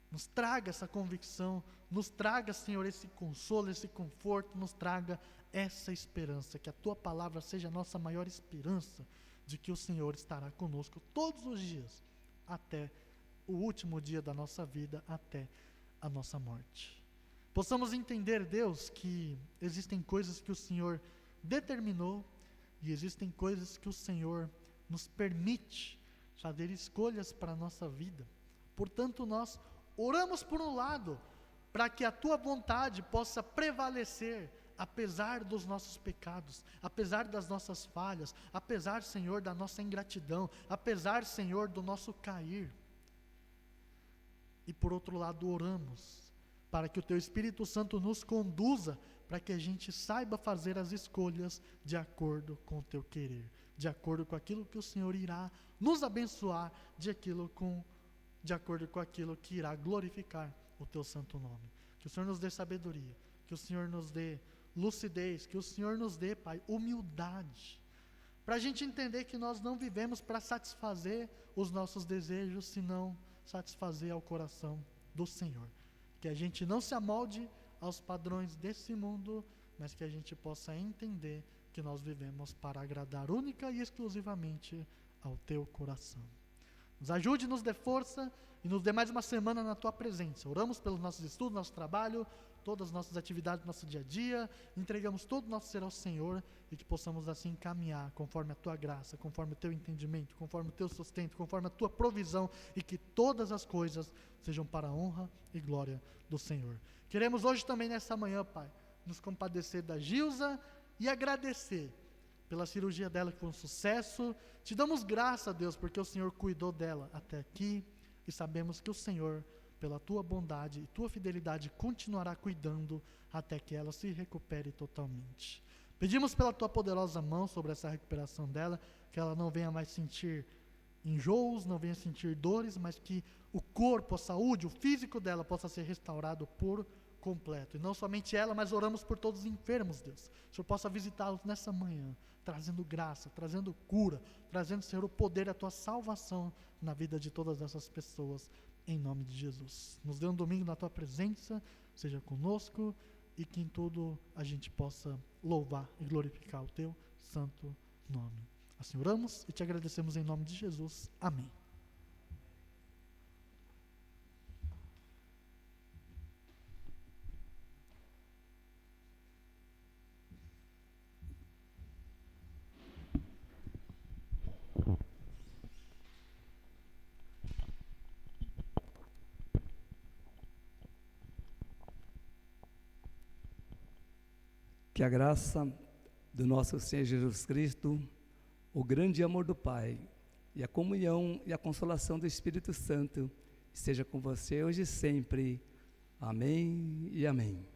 nos traga essa convicção, nos traga, Senhor, esse consolo, esse conforto, nos traga essa esperança, que a Tua palavra seja a nossa maior esperança de que o Senhor estará conosco todos os dias, até o último dia da nossa vida, até a nossa morte. Possamos entender, Deus, que existem coisas que o Senhor determinou e existem coisas que o Senhor nos permite fazer escolhas para a nossa vida. Portanto, nós oramos por um lado, para que a Tua vontade possa prevalecer, apesar dos nossos pecados, apesar das nossas falhas, apesar, Senhor, da nossa ingratidão, apesar, Senhor, do nosso cair. E por outro lado, oramos para que o Teu Espírito Santo nos conduza, para que a gente saiba fazer as escolhas de acordo com o Teu querer, de acordo com aquilo que o Senhor irá nos abençoar, de acordo com aquilo que irá glorificar o Teu santo nome. Que o Senhor nos dê sabedoria, que o Senhor nos dê lucidez, que o Senhor nos dê, Pai, humildade, para a gente entender que nós não vivemos para satisfazer os nossos desejos, senão satisfazer ao coração do Senhor. Que a gente não se amolde aos padrões desse mundo, mas que a gente possa entender que nós vivemos para agradar única e exclusivamente ao Teu coração. Nos ajude, nos dê força e nos dê mais uma semana na Tua presença. Oramos pelos nossos estudos, nosso trabalho, todas as nossas atividades do nosso dia a dia, entregamos todo o nosso ser ao Senhor e que possamos assim caminhar conforme a Tua graça, conforme o Teu entendimento, conforme o Teu sustento, conforme a Tua provisão e que todas as coisas sejam para a honra e glória do Senhor. Queremos hoje também nessa manhã, Pai, nos compadecer da Gilza e agradecer pela cirurgia dela que foi um sucesso. Te damos graça, Deus, porque o Senhor cuidou dela até aqui e sabemos que o Senhor, pela Tua bondade e Tua fidelidade, continuará cuidando até que ela se recupere totalmente. Pedimos pela Tua poderosa mão sobre essa recuperação dela, que ela não venha mais sentir enjoos, não venha sentir dores, mas que o corpo, a saúde, o físico dela possa ser restaurado por completo. E não somente ela, mas oramos por todos os enfermos, Deus. Que o Senhor possa visitá-los nessa manhã, trazendo graça, trazendo cura, trazendo, Senhor, o poder da Tua salvação na vida de todas essas pessoas, em nome de Jesus. Nos dê um domingo na Tua presença, seja conosco e que em tudo a gente possa louvar e glorificar o Teu santo nome. Assim oramos e Te agradecemos em nome de Jesus. Amém. Que a graça do nosso Senhor Jesus Cristo, o grande amor do Pai e a comunhão e a consolação do Espírito Santo esteja com você hoje e sempre. Amém e amém.